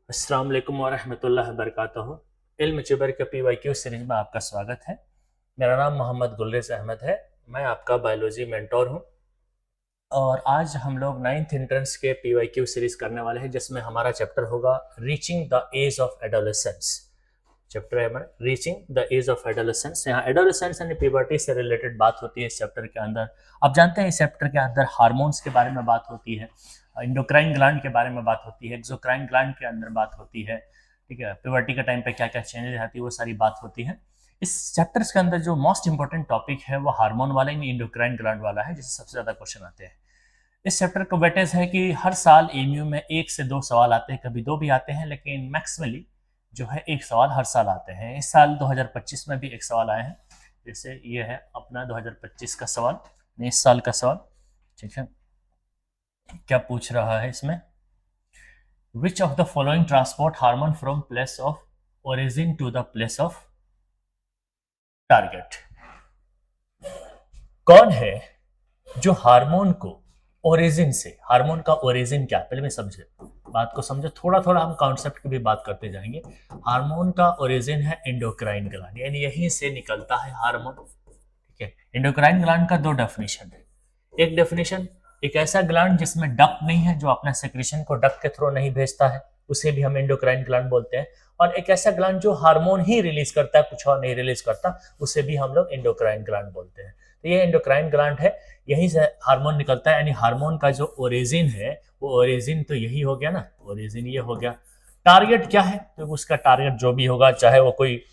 अस्सलाम वालेकुम वरहमतुल्लाहि वबरकातुहू। इल्म चिबर के PYQ सीरीज में आपका स्वागत है। मेरा नाम मोहम्मद गुलरेज अहमद है। मैं आपका बायोलॉजी मेंटोर हूँ और आज हम लोग 9th एंट्रेंस के PYQ सीरीज करने वाले हैं, जिसमें हमारा चैप्टर होगा reaching the age of adolescence. Chapter है हमारा reaching the age of adolescence. यहाँ एडोलेसेंस यानी प्यूबर्टी से रिलेटेड बात होती है इस चैप्टर के अंदर। आप जानते हैं इस चैप्टर के अंदर हार्मोन्स के बारे में बात होती है, इंडोक्राइन ग्लैंड के बारे में बात होती है, एक्सोक्राइन ग्लैंड के अंदर बात होती है। ठीक है, प्यूबर्टी के टाइम पे क्या क्या चेंजेस आती है वो सारी बात होती है। इस चैप्टर्स के अंदर जो मोस्ट इंपॉर्टेंट टॉपिक है वो हार्मोन वाला ही इंडोक्राइन ग्लैंड वाला है, जिससे सबसे ज्यादा क्वेश्चन आते हैं। इस चैप्टर का वेटेज है कि हर साल एमयू में 1 से 2 सवाल आते हैं, कभी 2 भी आते हैं, लेकिन मैक्सिमली जो है 1 सवाल हर साल आते हैं। इस साल 2025 में भी 1 सवाल आए हैं, जैसे ये है अपना 2025 का सवाल, इस साल का सवाल। ठीक है, क्या पूछ रहा है इसमें? Which of the following transport hormone from place of origin to the place of target? कौन है जो हार्मोन को ओरिजिन से, हार्मोन का ओरिजिन क्या, पहले मैं समझे बात को समझो, थोड़ा थोड़ा हम कॉन्सेप्ट की भी बात करते जाएंगे। हार्मोन का ओरिजिन है एंडोक्राइन ग्लैंड, यानी यहीं से निकलता है हार्मोन। ठीक है, एंडोक्राइन ग्लैंड का 2 डेफिनेशन है। एक डेफिनेशन, एक ऐसा ग्लैंड जिसमें डक्ट नहीं है, जो अपना सेक्रेशन को डक्ट के थ्रू नहीं भेजता है, उसे भी हम एंडोक्राइन ग्लैंड बोलते हैं। और एक ऐसा ग्लैंड जो हार्मोन ही रिलीज करता है, कुछ और नहीं रिलीज करता, उसे भी हम लोग एंडोक्राइन ग्लैंड बोलते हैं। तो ये एंडोक्राइन ग्लैंड है, यहीं से हार्मोन निकलता है, यानी हार्मोन का जो ओरिजिन है वो ओरिजिन तो यही हो गया ना, ओरिजिन ये हो गया। टारगेट क्या है? तो उसका टारगेट जो भी होगा, चाहे वो कोई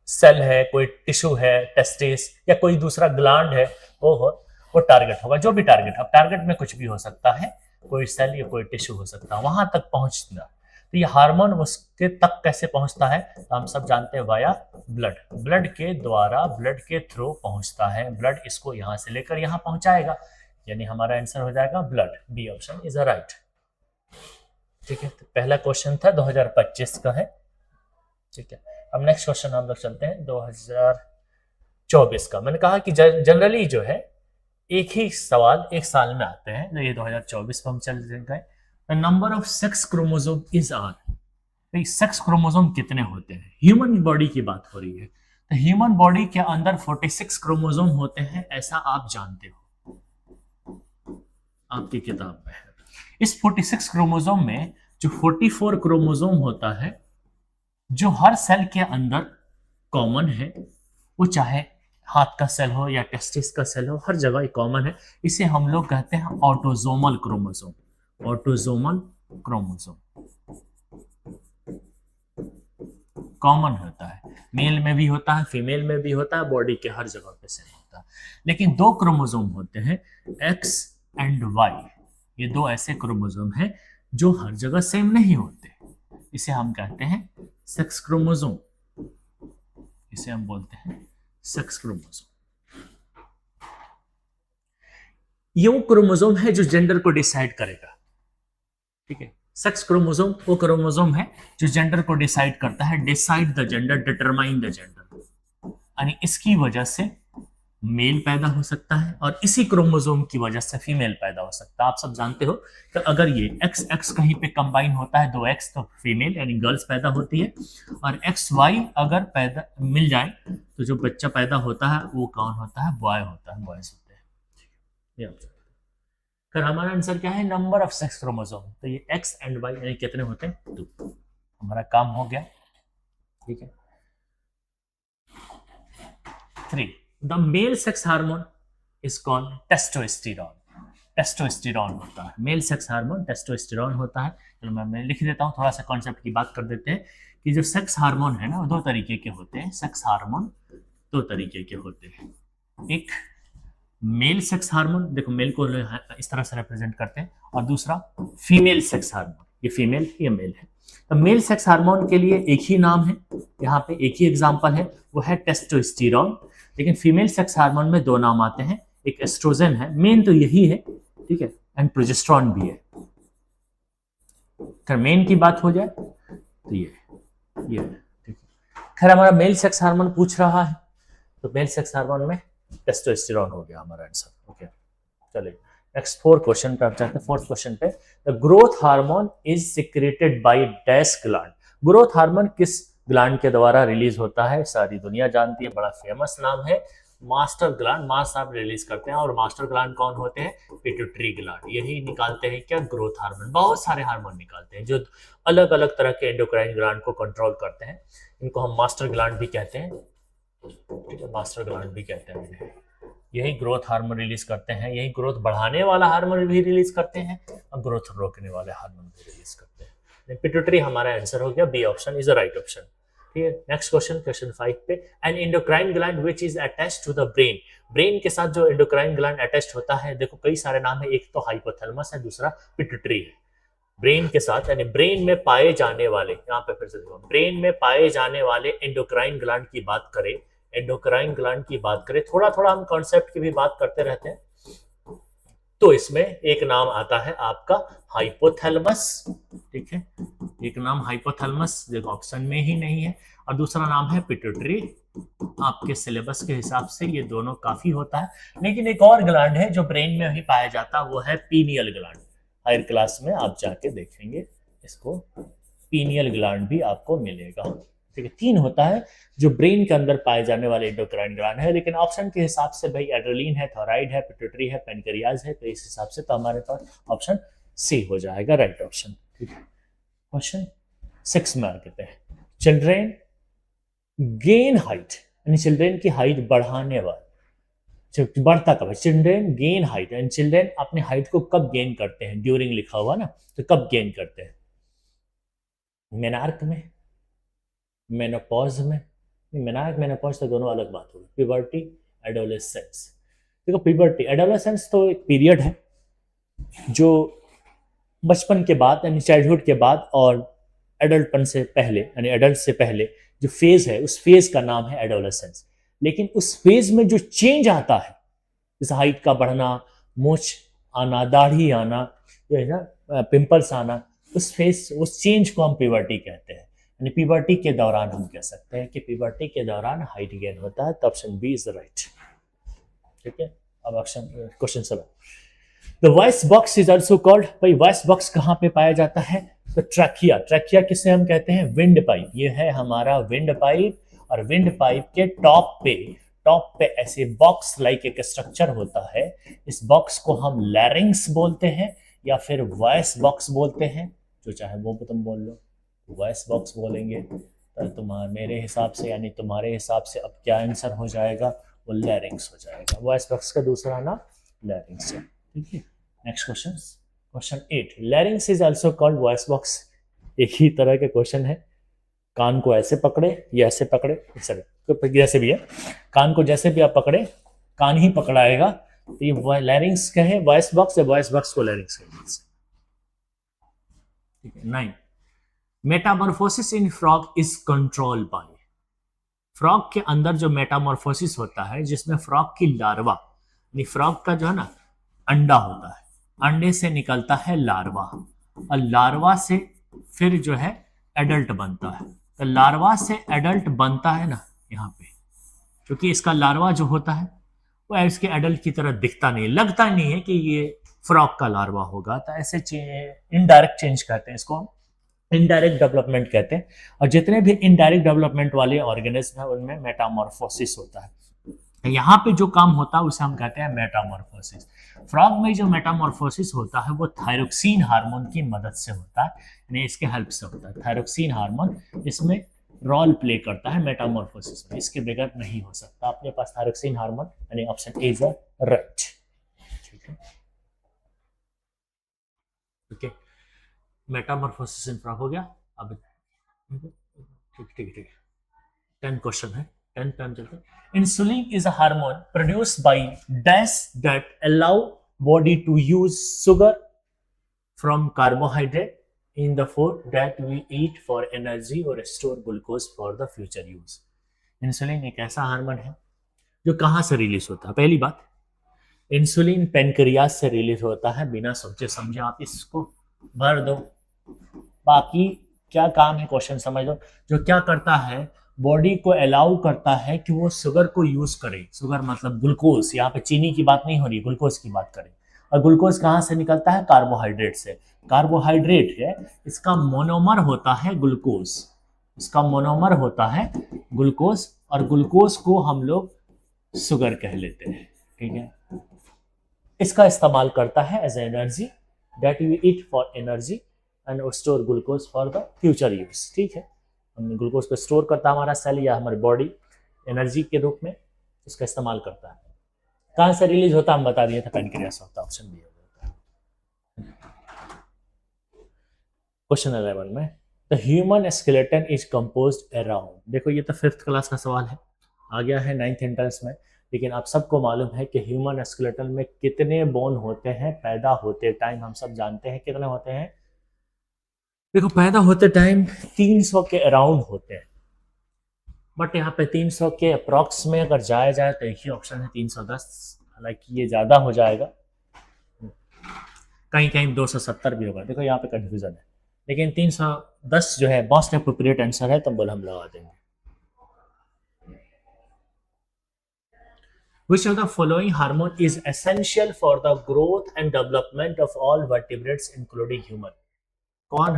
सेल है, कोई टिश्यू है, टेस्टिस, या कोई दूसरा ग्लैंड है, वो टारगेट होगा, जो भी टारगेट। अब टारगेट में कुछ भी हो सकता है, कोई सेल या कोई टिश्यू हो सकता है, वहां तक पहुंचना। तो ये हार्मोन उसके तक कैसे पहुंचता है? तो हम सब जानते हैं वाया ब्लड, ब्लड के द्वारा, ब्लड के थ्रू पहुंचता है। ब्लड इसको यहां से लेकर यहां पहुंचाएगा, यानी हमारा आंसर हो जाएगा blood. B option is right. ठीक है, तो पहला क्वेश्चन था 2025 का है। ठीक है, अब नेक्स्ट क्वेश्चन हम लोग चलते हैं 2024 का। मैंने कहा कि जनरली जो है एक ही सवाल एक साल में आते हैं, तो ये 2024 में हम चल गए। The number of sex chromosome is are, sex chromosome कितने होते हैं? ह्यूमन बॉडी की बात हो रही है, तो ह्यूमन बॉडी के अंदर 46 क्रोमोसोम होते हैं, ऐसा आप जानते हो, आपकी किताब में है। इस 46 क्रोमोसोम में जो 44 क्रोमोसोम होता है, जो हर सेल के अंदर कॉमन है, वो चाहे हाथ का सेल हो या टेस्टिस का सेल हो, हर जगह कॉमन है। इसे हम लोग कहते हैं autosomal chromosome. Autosomal chromosome common होता है, मेल में भी होता है, फीमेल में भी होता है, बॉडी के हर जगह पे सेम होता है। लेकिन 2 क्रोमोसोम होते हैं, एक्स एंड वाई। ये 2 ऐसे क्रोमोसोम हैं जो हर जगह सेम नहीं होते, इसे हम कहते हैं सेक्स क्रोमोसोम। इसे हम बोलते हैं सेक्स क्रोमोसोम। ये वो क्रोमोसोम है जो जेंडर को डिसाइड करेगा। ठीक है, सेक्स क्रोमोसोम वो क्रोमोसोम है जो जेंडर को डिसाइड करता है, decide the gender, determine the gender. यानी इसकी वजह से मेल पैदा हो सकता है और इसी क्रोमोसोम की वजह से फीमेल पैदा हो सकता है। आप सब जानते हो कि अगर ये एक्स एक्स कहीं पे कंबाइन होता है, 2x, तो फीमेल यानी गर्ल्स पैदा होती है, और एक्स वाई अगर पैदा मिल जाए तो जो बच्चा पैदा होता है वो कौन होता है? बॉय होता है, बॉयज होते हैं। फिर हमारा आंसर क्या है? Number of sex chromosome. तो ये एक्स एंड वाई यानी कितने होते हैं? 2। हमारा काम हो गया। ठीक है, 3, the male sex hormone is called testosterone. Testosterone होता है मेल सेक्स हार्मोन, टेस्टोस्टेरोन होता है। चलो मैं लिख देता हूँ, थोड़ा सा कॉन्सेप्ट की बात कर देते हैं कि जो सेक्स हार्मोन है ना, वो 2 तरीके के होते हैं। सेक्स हार्मोन 2 तरीके के होते हैं। एक मेल सेक्स हार्मोन, देखो मेल को इस तरह से रिप्रेजेंट करते हैं, और दूसरा फीमेल सेक्स हार्मोन, ये फीमेल ये मेल है। तो मेल सेक्स हार्मोन के लिए एक ही नाम है, यहाँ पे एक ही एग्जांपल है, वो है टेस्टोस्टेरोन। लेकिन फीमेल सेक्स हार्मोन में 2 नाम आते हैं, एक एस्ट्रोजन है, मेन तो यही है, ठीक है, एंड प्रोजेस्टेरोन भी है। अगर मेन की बात हो जाए तो ये ठीक है। खैर हमारा मेल सेक्स हार्मोन पूछ रहा है, तो मेल सेक्स हार्मोन में टेस्टोस्टेरोन हो गया हमारा आंसर। ओके, चलिए नेक्स्ट फोर्थ क्वेश्चन पे आप जाते हैं। फोर्थ क्वेश्चन पे, the growth hormone is secreted by dash gland. Growth hormone किस ग्लैंड के द्वारा रिलीज होता है? सारी दुनिया जानती है, बड़ा फेमस नाम है, मास्टर ग्लैंड। मास आप रिलीज करते हैं, और मास्टर ग्लैंड कौन होते हैं? Pituitary gland. यही निकालते हैं क्या? Growth hormone. बहुत सारे हार्मोन निकालते हैं जो अलग अलग तरह के एंडोक्राइन ग्लैंड को कंट्रोल करते हैं। इनको हम मास्टर ग्लैंड भी कहते हैं, ठीक है, मास्टर ग्लैंड भी कहते हैं। यही ग्रोथ हार्मोन रिलीज करते हैं, यही ग्रोथ बढ़ाने वाला हार्मोन भी रिलीज करते हैं, और ग्रोथ रोकने वाले हार्मोन भी रिलीज करते हैं। पिट्यूटरी हमारा आंसर हो गया, B option is the right option. ठीक है, नेक्स्ट क्वेश्चन, क्वेश्चन 5 पे, an endocrine gland which is attached to the brain. Brain के साथ जो एंडोक्राइन ग्लैंड अटैच्ड होता है, देखो कई सारे नाम है, एक तो हाइपोथैलेमस है, दूसरा पिट्यूटरी है। ब्रेन के साथ यानी ब्रेन में पाए जाने वाले, यहाँ पे फिर से देखो, ब्रेन में पाए जाने वाले एंडोक्राइन ग्लैंड की बात करें, एंडोक्राइन ग्लैंड की बात करें, थोड़ा थोड़ा हम कॉन्सेप्ट की भी बात करते रहते हैं, तो इसमें एक नाम आता है आपका हाइपोथैलेमस। ठीक है, एक नाम हाइपोथैलेमस देखो ऑप्शन में ही नहीं है, और दूसरा नाम है पिट्यूटरी। आपके सिलेबस के हिसाब से ये दोनों काफी होता है, लेकिन एक और ग्लैंड है जो ब्रेन में ही पाया जाता है, वो है पीनियल ग्लैंड। हायर क्लास में आप जाके देखेंगे इसको, पीनियल ग्लैंड भी आपको मिलेगा। ठीक है, 3 होता है जो ब्रेन के अंदर पाए जाने वाले एंडोक्राइन ग्लैंड है, लेकिन ऑप्शन के हिसाब से भाई एड्रेनालिन है, थायराइड है, पिट्यूटरी है, पैनक्रियाज है, तो इस हिसाब से तो हमारे पास ऑप्शन सी हो जाएगा राइट ऑप्शन। ठीक है, क्वेश्चन 6 में आते हैं, चिल्ड्रेन गेन हाइट, यानी चिल्ड्रेन की हाइट बढ़ाने वाला, बढ़ता कब है? Children gain height, and children अपने हाइट को कब गेन करते हैं? ड्यूरिंग लिखा हुआ ना, तो कब गेन करते हैं? मेनार्क में, मेनोपॉज में? मेनार्क मेनोपॉज तो दोनों अलग बात होगी। Puberty, adolescence. देखो प्यूबर्टी एडोलेसेंस तो एक पीरियड है जो बचपन के बाद यानी चाइल्डहुड के बाद और एडल्टपन से पहले यानी एडल्ट से पहले जो फेज है, उस फेज का नाम है एडोलेसेंस। लेकिन उस फेज में जो चेंज आता है, जैसे हाइट का बढ़ना, मूछ आना, दाढ़ी आना, पिंपल्स आना, उस फेज, उस चेंज को हम प्यूबर्टी कहते हैं। यानी प्यूबर्टी के दौरान हम कह सकते हैं कि प्यूबर्टी के दौरान हाइट गेन होता है, तो option B is the right. ठीक है, अब option question 7, the voice box is also called, भाई वॉइस बॉक्स कहां पे पाया जाता है? तो ट्रैकिया। ट्रैकिया किसे हम कहते हैं? Wind pipe. ये है हमारा विंड पाइप, और विंड पाइप के टॉप पे ऐसे बॉक्स लाइक एक स्ट्रक्चर होता है। इस बॉक्स को हम लैरिंग्स बोलते हैं या फिर वॉइस बॉक्स बोलते हैं, जो चाहे वो तुम बोल लो। वॉइस बॉक्स बोलेंगे तो तुम्हारे मेरे हिसाब से यानी तुम्हारे हिसाब से अब क्या आंसर हो जाएगा? वो लैरिंग्स हो जाएगा। वॉइस बॉक्स का दूसरा नाम लैरिंग्स है। ठीक है, next question, question 8, लैरिंग्स is also called voice box. एक ही तरह के क्वेश्चन है, कान को ऐसे पकड़े या ऐसे पकड़े, जैसे भी है, कान को जैसे भी आप पकड़े, कान ही पकड़ाएगा, तो ये लैरिंग्स कहे वॉइस बॉक्स, या वॉइस बॉक्स को लैरिंग्स कहे। ठीक है, 9, Metamorphosis in frog is control by. Frog के अंदर जो मेटामॉर्फोसिस होता है, जिसमें फ्रॉग की लार्वा, यानी फ्रॉग का जो है ना अंडा होता है, अंडे से निकलता है लार्वा, और लार्वा से फिर जो है एडल्ट बनता है। तो लार्वा से एडल्ट बनता है ना यहाँ पे, क्योंकि इसका लार्वा जो होता है वो इसके एडल्ट की तरह दिखता नहीं, लगता नहीं है कि ये फ्रॉग का लार्वा होगा, तो ऐसे इनडायरेक्ट चेंज कहते हैं इसको, इनडायरेक्ट डेवलपमेंट कहते हैं। और जितने भी इनडायरेक्ट डेवलपमेंट वाले ऑर्गेनिज्म है उनमें मेटामॉर्फोसिस होता है। यहाँ पे जो काम होता है उसे हम कहते हैं मेटामॉर्फोसिस। फ्रॉग में जो मेटामॉर्फोसिस होता है वो थायरोक्सिन हार्मोन की मदद से होता है, यानी इसके हेल्प से होता है। थायरोक्सिन हार्मोन इसमें रोल प्ले करता है मेटामॉर्फोसिस में, इसके बगैर नहीं हो सकता। अपने पास थायरोक्सिन हार्मोन, यानी ऑप्शन ए इज राइट। ठीक है, ओके, मेटामॉर्फोसिस इन फ्रॉग हो गया। अब ठीक 10 क्वेश्चन है, 10 टाइम चलते। Insulin is a hormone produced by dash that allow body to use sugar from carbohydrate in the food that we eat for energy or store glucose for the future use। Insulin एक ऐसा hormone है जो कहां से release होता है? पहली बात, इंसुलिन पेनक्रियास से रिलीज होता है। बिना सोचे समझे आप इसको भर दो, बाकी क्या काम है क्वेश्चन समझ लो। जो क्या करता है, बॉडी को अलाउ करता है कि वो शुगर को यूज करे। शुगर मतलब ग्लूकोज, यहाँ पे चीनी की बात नहीं हो रही, ग्लूकोज की बात करें। और ग्लूकोज कहाँ से निकलता है? कार्बोहाइड्रेट से। कार्बोहाइड्रेट है, इसका मोनोमर होता है ग्लूकोज, इसका मोनोमर होता है ग्लूकोज, और ग्लूकोज को हम लोग शुगर कह लेते हैं, ठीक है। इसका इस्तेमाल करता है as energy, that you eat for energy and store glucose for the future use, ठीक है। हम ग्लूकोज को स्टोर करता है हमारा सेल या हमारी बॉडी एनर्जी के रूप में, इसका इस्तेमाल करता है। कहाँ से रिलीज होता है हम बता दिए थे, पैनक्रियास होता है, ऑप्शन बी होता है। क्वेश्चन 11 में the human skeleton is composed around, देखो ये तो 5th क्लास का सवाल है, आ गया है 9th एंट्रेंस में, लेकिन आप सबको मालूम है कि ह्यूमन स्केलेटन में कितने बोन होते हैं पैदा होते टाइम, हम सब जानते हैं कितने होते हैं। देखो पैदा होते टाइम 300 के अराउंड होते हैं, बट यहाँ पे 300 के अप्रॉक्स में अगर जाया जाए तो एक ही ऑप्शन है 310, हालांकि ये ज़्यादा हो जाएगा, कहीं कहीं 270 भी होगा, देखो यहाँ पे कंफ्यूजन है, लेकिन 310 जो है मोस्ट अप्रोप्रिएट आंसर है, तो बोल हम लगा देंगे। Which of the following hormone is essential for the growth and development of all vertebrates including human? कौन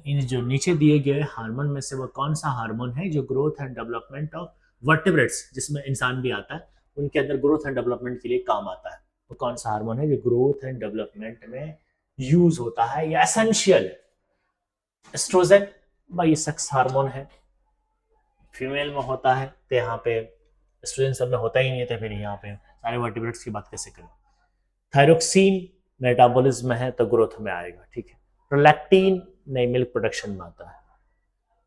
इन जो नीचे दिए गए हार्मोन में से वो कौन सा हार्मोन है जो growth and development of vertebrates, जिसमें इंसान भी आता है, उनके अंदर ग्रोथ एंड डेवलपमेंट के लिए काम आता है, वो कौन सा हार्मोन है जो ग्रोथ एंड डेवलपमेंट में यूज होता है या एसेंशियल है? एस्ट्रोजन भाई सेक्स हार्मोन है, फीमेल में होता है, तो यहाँ पे एस्ट्रोजन सब में होता ही नहीं है, तो फिर यहाँ पे सारे वर्टिब्रेट्स की बात कैसे करें? थायरोक्सिन मेटाबॉलिज्म है तो ग्रोथ में आएगा, ठीक है। प्रोलैक्टिन नहीं, मिल्क प्रोडक्शन में आता है,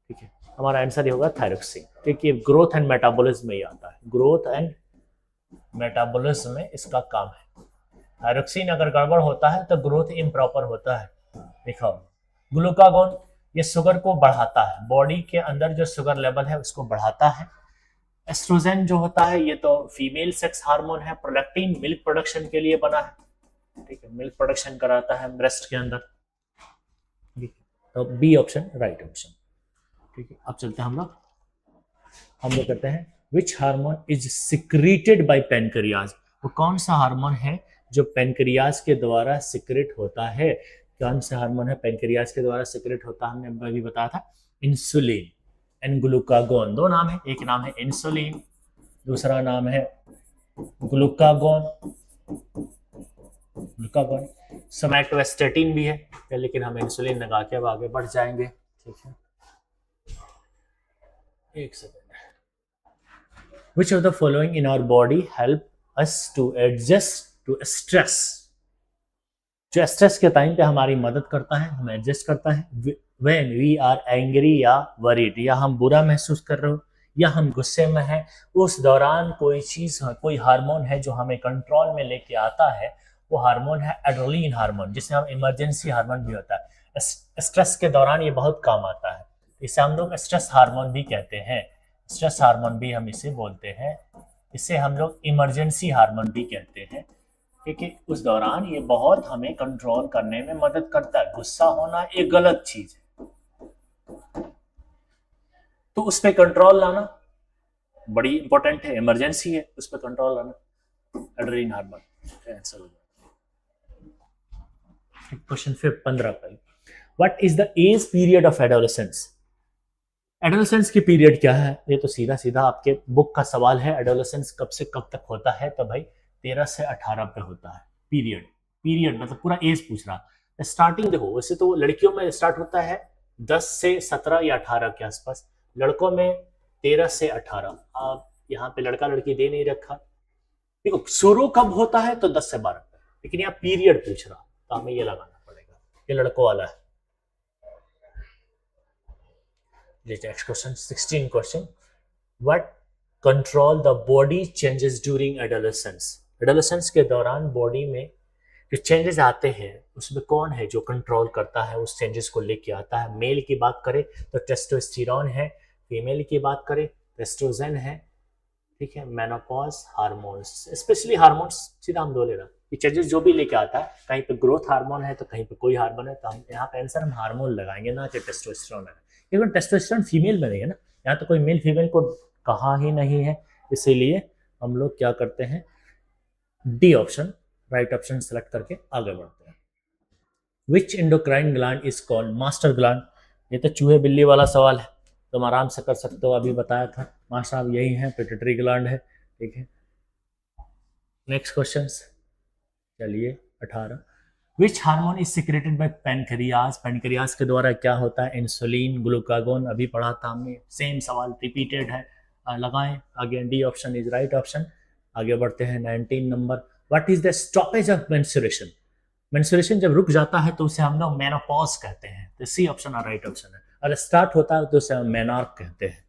ठीक है। हमारा आंसर ये होगा थायरोक्सिन, क्योंकि ग्रोथ एंड मेटाबॉलिज्म में ही आता है, ग्रोथ एंड मेटाबॉलिज्म में इसका काम है। थायरोक्सिन अगर गड़बड़ होता है तो ग्रोथ इम्प्रॉपर होता है। देखो ग्लूकागोन ये शुगर को बढ़ाता है, बॉडी के अंदर जो शुगर लेवल है उसको बढ़ाता है। एस्ट्रोजन जो होता है ये तो फीमेल सेक्स हार्मोन है। प्रोलैक्टिन मिल्क प्रोडक्शन के लिए बना है, ठीक है, मिल्क प्रोडक्शन कराता है ब्रेस्ट के अंदर, तो बी ऑप्शन राइट ऑप्शन, ठीक है। अब चलते हैं हम लोग करते हैं which hormone is secreted by pancreas, वो कौन सा हार्मोन है जो पैनक्रियाज के द्वारा सिक्रेट होता है? कौन सा हार्मोन है पैनक्रियाज के द्वारा सिक्रेट होता है? हमने अभी बताया था इंसुलिन एंड ग्लूकागोन, दो नाम है, एक नाम है इंसुलिन, दूसरा नाम है ग्लूकागोन। ग्लूकागोन सोमैटोस्टेटिन भी है, लेकिन हम इंसुलिन लगा के अब आगे बढ़ जाएंगे, ठीक है। एक second. Which of the following in our body help us to adjust to stress? जो स्ट्रेस के टाइम पे हमारी मदद करता है, हमें एडजस्ट करता है। When we are angry या worried, या हम बुरा महसूस कर रहे हो या हम गुस्से में हैं, उस दौरान कोई चीज, कोई हार्मोन है जो हमें कंट्रोल में लेके आता है, वो हार्मोन है एड्रेनलिन हार्मोन, जिसे हम इमरजेंसी हार्मोन भी होता है। स्ट्रेस के दौरान ये बहुत काम आता है, इसे हम लोग स्ट्रेस हार्मोन भी कहते हैं, स्ट्रेस हार्मोन भी हम इसे बोलते हैं, इसे हम लोग इमरजेंसी हार्मोन भी कहते हैं, क्योंकि उस दौरान ये बहुत हमें कंट्रोल करने में मदद करता है। गुस्सा होना एक गलत चीज है, तो उस पर कंट्रोल लाना बड़ी इंपॉर्टेंट है, इमरजेंसी है, उस पर कंट्रोल लाना एड्रेनलिन हार्मोन आंसर हो जाएगा। क्वेश्चन 15 का, what is the age period of adolescence? Adolescence की पीरियड क्या है? ये तो सीधा सीधा आपके बुक का सवाल है, एडोलेसेंस कब से कब तक होता है? तो भाई 13 से 18 पे होता है। पीरियड, पीरियड मतलब पूरा एज पूछ रहा। स्टार्टिंग देखो, वैसे तो लड़कियों में स्टार्ट होता है 10 से 17 या 18 के आसपास, लड़कों में 13 से 18। आप यहाँ पे लड़का लड़की दे नहीं रखा। देखो शुरू कब होता है तो 10 से 12, लेकिन यहाँ पीरियड पूछ रहा, तो हमें ये लगाना पड़ेगा, ये लड़कों वाला है। Next question 16 question, what control the body changes during adolescence? Adolescence के दौरान बॉडी में जो चेंजेस आते हैं उसमें कौन है जो कंट्रोल करता है, उस चेंजेस को लेके आता है? मेल की बात करें तो टेस्टोस्टेरोन है, फीमेल की बात करें तो एस्ट्रोजन है, ठीक है। मेनोपॉज हार्मोन्स, स्पेशली हार्मोन्स सीधा हम दो ले रहा, ये चेंजेस जो भी लेके आता है, कहीं पे ग्रोथ हार्मोन है तो कहीं पे कोई हार्मोन है, तो हम यहाँ पे आंसर हम हार्मोन लगाएंगे, ना कि टेस्टोस्टेरोन है, क्योंकि टेस्टोस्टेरोन फीमेल में नहीं है ना, यहाँ तो कोई मेल फीमेल को कहा ही नहीं है, इसीलिए हम लोग क्या करते हैं, D option right option select करके आगे बढ़ते हैं। Which endocrine gland is called master gland? ये तो चूहे बिल्ली वाला सवाल है, तुम आराम से कर सकते हो, अभी बताया था मास्टर साहब यही है, पिट्यूटरी ग्लैंड है। ठीक है, नेक्स्ट क्वेश्चन चलिए 18। Which hormone is secreted by pancreas? Pancreas के द्वारा क्या होता है? इंसुलिन, ग्लूकागोन, अभी पढ़ा था हमने, सेम सवाल रिपीटेड है, लगाएं आगे। D option is right option. आगे बढ़ते हैं 19 number. What is the stoppage of menstruation? Menstruation जब रुक जाता है तो उसे हम लोग मेनोपॉज कहते हैं, तो सी ऑप्शन राइट ऑप्शन है। और स्टार्ट होता है तो उसे हम मेनार्क कहते हैं।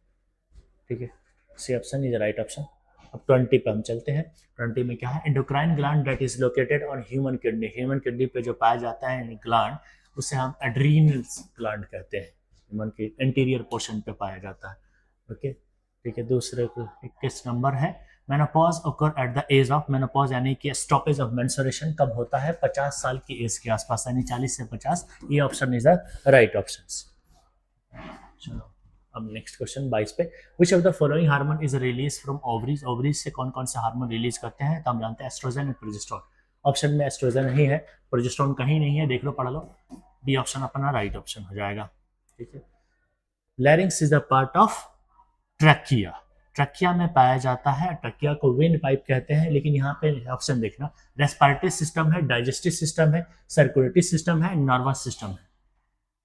ठीक है, C option is right option. अब 20 पे हम चलते हैं। 20 में क्या है? Endocrine gland that is located on human kidney. Human kidney पे जो पाया जाता है ग्लैंड, उसे हम एड्रीनल ग्लैंड कहते हैं, ह्यूमन के इंटीरियर पोर्शन पे पाया जाता है। ओके, ठीक है। दूसरे को 21 नंबर है। Menopause occur at the age of, menopause यानी कि स्टॉपेज ऑफ मेंस्ट्रुएशन कब होता है? 50 साल की एज के आसपास, यानी 40 से 50। ये option is the right option. चलो अब नेक्स्ट क्वेश्चन 22 पे। विच of the following hormone is release from ovaries? Ovaries से कौन कौन से हार्मोन रिलीज करते हैं? तो हम जानते हैं एस्ट्रोजन और प्रोजेस्टेरोन। ऑप्शन में एस्ट्रोजन ही है, प्रोजेस्टेरोन कहीं नहीं है, देख लो पढ़ लो। डी ऑप्शन अपना राइट ऑप्शन हो जाएगा। ठीक है। Larynx is a part of trachea. Trachea में पाया जाता है, ट्रैकिया को विंड पाइप कहते हैं, लेकिन यहाँ पे ऑप्शन देखना, रेस्पिरेटरी सिस्टम है, डाइजेस्टिव सिस्टम है, सर्कुलेटरी सिस्टम है, नर्वस सिस्टम है।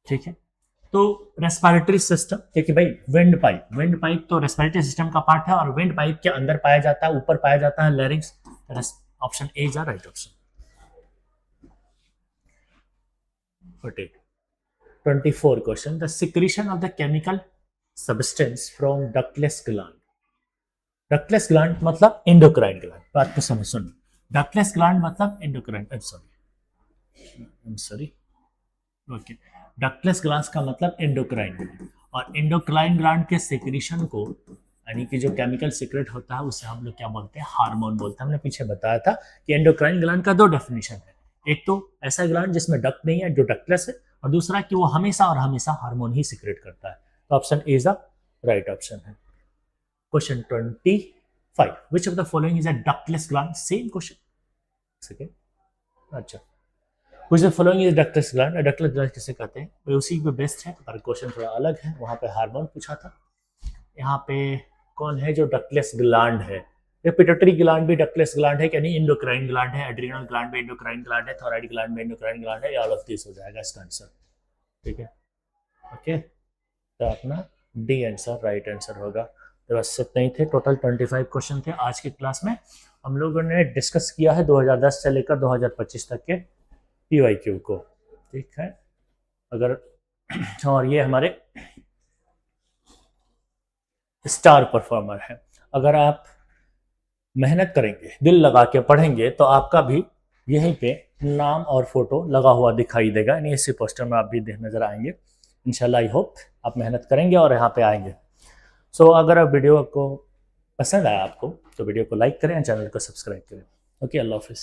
ठीक है, तो रेस्पिरेटरी सिस्टम, क्योंकि भाई विंड पाइप तो रेस्पिरेटरी सिस्टम का पार्ट है, और विंड पाइप के अंदर पाया जाता है, ऊपर पाया जाता है larynx. Option A is the right option. 24 question. The secretion of the chemical substance from ductless gland. Ductless gland मतलब एंडोक्राइन ग्लैंड, बात को समझ सुनो। डक्टलेस ग्लैंड मतलब endocrine, sorry okay, ductless gland का मतलब एंडोक्राइन ग्लैंड, और एंडोक्राइन ग्लैंड के सेक्रेशन को, यानी कि जो केमिकल सीक्रेट होता है, उसे हम लोग क्या बोलते हैं? हार्मोन बोलते हैं। हमने पीछे बताया था कि एंडोक्राइन ग्लैंड का दो डेफिनेशन है, एक तो ऐसा ग्लैंड जिसमें डक्ट नहीं है, जो डक्टलेस है, और दूसरा कि वो हमेशा और हमेशा हार्मोन ही सीक्रेट करता है। तो option A is the right option है। Question 25। Which of the following is a ductless gland? Same question, ठीक है। अच्छा, which of the following is ductless gland? Ductless gland किसे कहते हैं? वो उसी पे बेस्ड है, पर क्वेश्चन थोड़ा अलग है। वहां पे हार्मोन पूछा था, यहाँ पे कौन है जो डक्टलेस ग्लैंड है? ये पिट्यूटरी ग्लैंड भी डक्टलेस ग्लैंड है कि नहीं? एंडोक्राइन ग्लैंड है, एड्रिनल ग्लैंड भी एंडोक्राइन ग्लैंड है, थायराइड ग्लैंड भी एंडोक्राइन ग्लैंड है, ऑल ऑफ दिस हो जाएगा इसका आंसर। ठीक है, ओके, तो अपना डी आंसर राइट आंसर होगा। तो बस इतने ही थे, टोटल 25 क्वेश्चन थे आज की क्लास में। हम लोगों ने डिस्कस किया है 2010 से लेकर 2025 तक के PYQ को। ठीक है, अगर और ये हमारे स्टार परफॉर्मर है। अगर आप मेहनत करेंगे, दिल लगा के पढ़ेंगे, तो आपका भी यहीं पे नाम और फोटो लगा हुआ दिखाई देगा, यानी इसी पोस्टर में आप भी नजर आएंगे इंशाल्लाह। आई होप आप मेहनत करेंगे और यहाँ पे आएंगे। सो अगर आप वीडियो को पसंद आया आपको, तो वीडियो को लाइक करें, चैनल को सब्सक्राइब करें। ओके, अल्लाह हाफिज़।